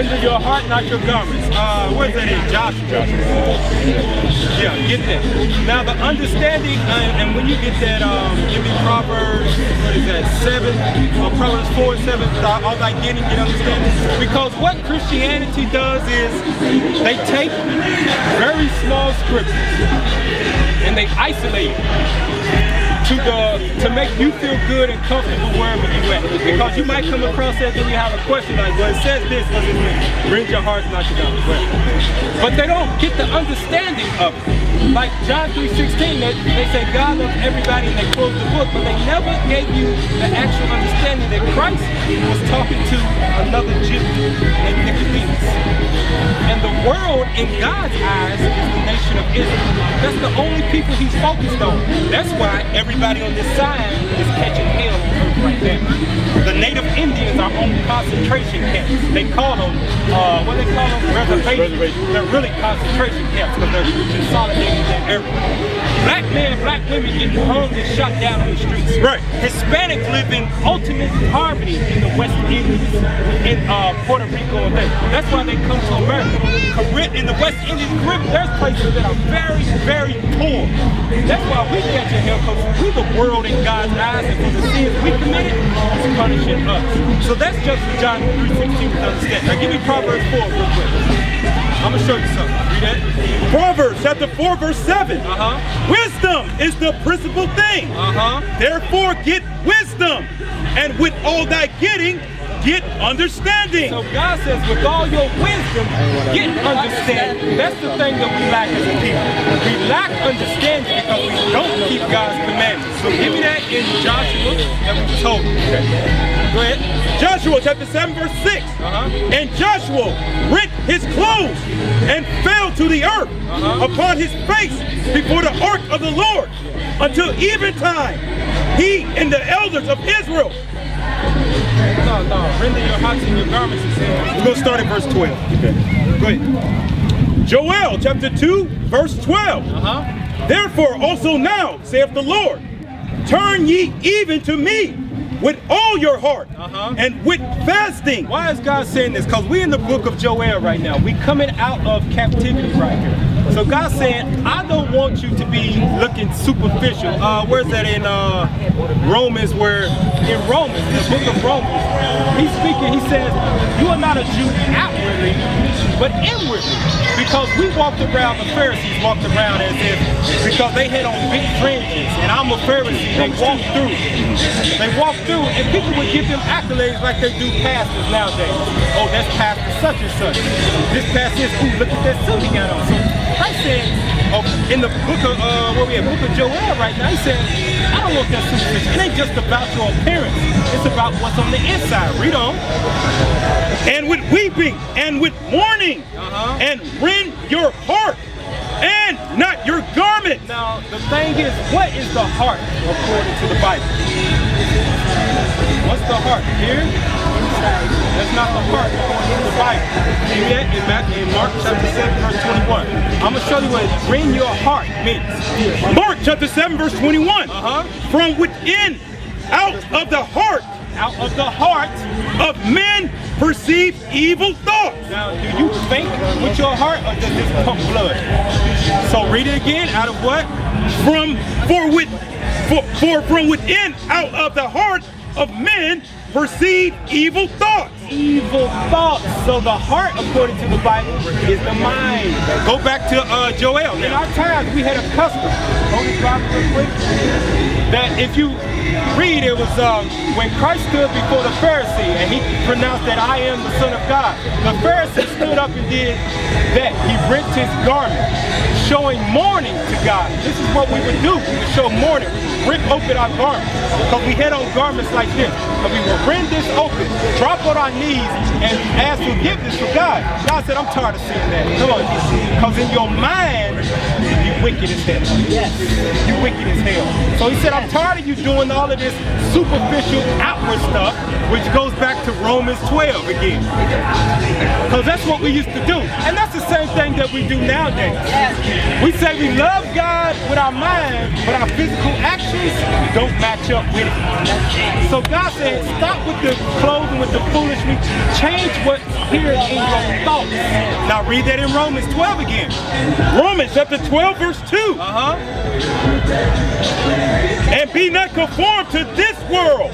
Render your heart, not your garments. Where's that in? Joshua. Yeah, get that. Now the understanding, and when you get that, give me Proverbs, what is that, 7, Proverbs 4 and 7, all thy getting, get understanding. Because what Christianity does is, they take very small scriptures, and they isolate it. To make you feel good and comfortable wherever you at. Because you might come across that and you have a question like, well, it says this, what does it mean? Rend your hearts, not your garments. But they don't get the understanding of it. Like John 3:16, they say God loves everybody and they close the book, but they never gave you the actual understanding that Christ was talking to another Jew named Nicodemus. And the world, in God's eyes, is the nation of Israel. That's the only people he's focused on. That's why everybody on this side is catching hell on earth right now. The native Indians are on concentration camps. They call them, what do they call them? Reservations. They're really concentration camps because they're consolidating that area. Black men, black women getting hung and shot down on the streets. Right. Hispanics live in ultimate poverty in the West Indies, in Puerto Rico and that. That's why they come to America. In the West Indies, there's places that are very, very poor. That's why we catch a hell, because we're the world in God's eyes, and for the sins we committed, He's punishing us. So that's just what John 3:16 to understand. Now give me Proverbs 4 real quick. I'm going to show you something. Read that. Proverbs chapter 4 verse 7. Wisdom is the principal thing. Therefore get wisdom, and with all thy getting, get understanding. So God says, with all your wisdom, get understanding. That's the thing that we lack as a people. We lack understanding because we don't keep God's commandments. So give me that in Joshua that we told you. Okay. Go ahead. Joshua chapter 7 verse 6. And Joshua rent his clothes and fell to the earth upon his face before the ark of the Lord until eventime. He and the elders of Israel. No. Render your hearts and your garments. We're going to start at verse 12. Okay. Go ahead. Joel chapter 2 verse 12. Therefore also now, saith the Lord, turn ye even to me with all your heart and with fasting. Why is God saying this? Because we're in the book of Joel right now. We're coming out of captivity right here. So God's saying, I don't want you to be looking superficial. Where's that in Romans, in Romans, the book of Romans, he's speaking, he says, you are not a Jew outwardly, but inwardly. Because we walked around, the Pharisees walked around as if, because they had on big fringes, and I'm a Pharisee, they walked through, and people would give them accolades like they do pastors nowadays. Oh, that's pastor such and such. This pastor is, ooh, look at that suit he got on. So I said, in the book of, book of Joel right now, he said, I don't want that superficial. It ain't just about your appearance. It's about what's on the inside. Read on. And with weeping and with mourning and rend your heart and not your garment. Now, the thing is, what is the heart according to the Bible? What's the heart? Here? Inside. That's not the heart according to the Bible. See that in Mark chapter 7 verse 21. I'm going to show you what rend your heart means. Mark chapter 7 verse 21. From within, out of the heart of men perceive evil thoughts. Now, do you think with your heart, or does this pump blood? So read it again. Out of what? From within, out of the heart of men perceive evil thoughts. Evil thoughts. So the heart, according to the Bible, is the mind. Go back to Joel. In our times, we had a custom. Hold this Bible real quick. That if you read, it was when Christ stood before the Pharisee and he pronounced that I am the Son of God. The Pharisee stood up and did that. He rent his garment, showing mourning to God. This is what we would do. We would show mourning. We would rip open our garments. Because we had on garments like this. And we would rend this open, drop on our knees, and ask forgiveness for God. God said, I'm tired of seeing that. Come on. Because in your mind, you wicked as hell. Yes. You wicked as hell. So he said, I'm tired of you doing all of this superficial outward stuff. which goes back to Romans 12 again. Because that's what we used to do. And that's the same thing that we do nowadays. We say we love God with our mind, but our physical actions don't match up with it. So God said, stop with the clothing, with the foolishness, change what's here in your thoughts. Now read that in Romans 12 again. Romans chapter 12 verse 2. And be not conformed to this world,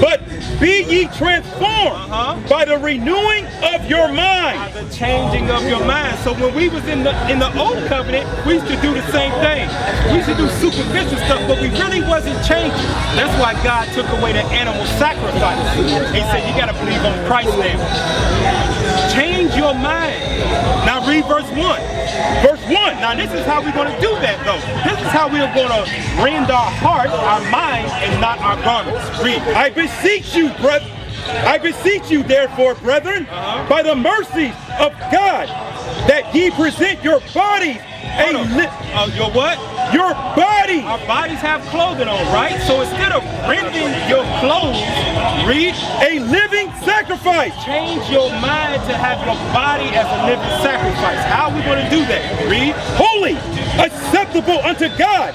but be ye transformed by the renewing of your mind. By the changing of your mind. So when we was in the old covenant, we used to do the same thing. We used to do superficial stuff, but we really wasn't changing. That's why God took away the animal sacrifice. He said, you gotta believe on Christ now. Change your mind. Now read verse 1. Verse 1. Now this is how we're going to do that though. This is how we're going to rend our heart, our mind, and not our garments. Read. I beseech you, therefore, brethren, by the mercies of God, that ye present your bodies your what? Your body. Our bodies have clothing on, right? So instead of rending your clothes, read, a living sacrifice. Change your mind to have your body as a living sacrifice. How are we going to do that? Read, holy, acceptable unto God,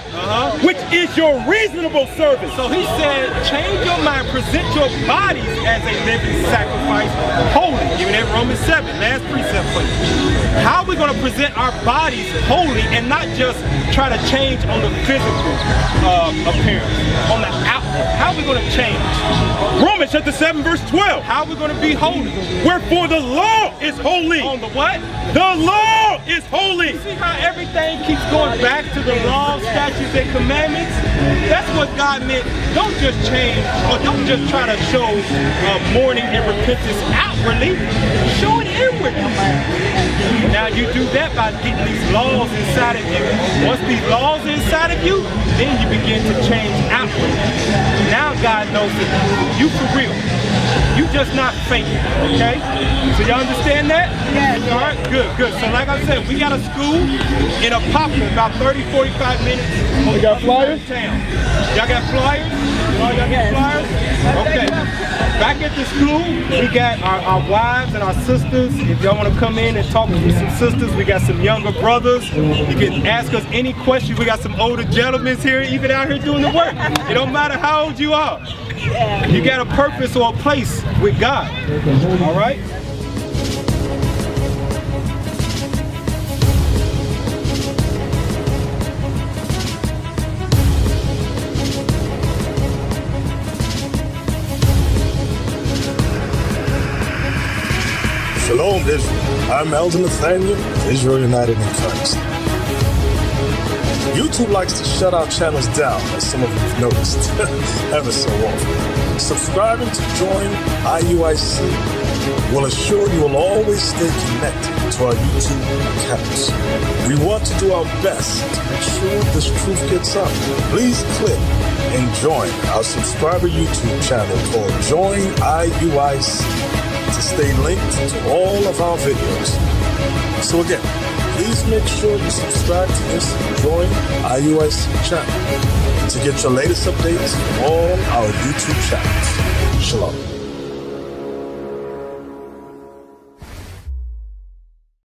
which is your reasonable service. So he said, change your mind, present your bodies as a living sacrifice, holy. Give me that Romans 7, last precept for you. How are we going to present our bodies holy and not just try to change on the physical appearance, on the outward? How are we going to change? Romans chapter 7 verse 12. How are we going to be holy? Wherefore the law is holy. On the what? The law is holy. You see how everything keeps going back to the law, statutes, and commandments? That's what God meant. Don't just change, or don't just try to show mourning and repentance outwardly. Show it inwardly. Now you do that by getting these laws inside of you. Once these laws are inside of you, then you begin to change outwardly. Now God knows that you for real. You just not faking, okay? So y'all understand that? Yes. All right, good, good. So like I said, we got a school in a Poplar, about 30, 45 minutes. We got flyers? Y'all got flyers? Y'all got flyers? Okay. Back at the school, we got our wives and our sisters. If y'all want to come in and talk to some sisters, we got some younger brothers. You can ask us any questions. We got some older gentlemen here, even out here doing the work. It don't matter how old you are. You got a purpose or a place with God. All right? Shalom, Israel. I'm Elder Nathaniel, Israel United in Christ. YouTube likes to shut our channels down, as some of you have noticed, ever so often. Subscribing to join IUIC will assure you will always stay connected to our YouTube accounts. We want to do our best to make sure this truth gets out. Please click and join our subscriber YouTube channel called Join IUIC to stay linked to all of our videos. So again, please make sure you subscribe to this Join IUIC channel to get your latest updates from all our YouTube channels. Shalom.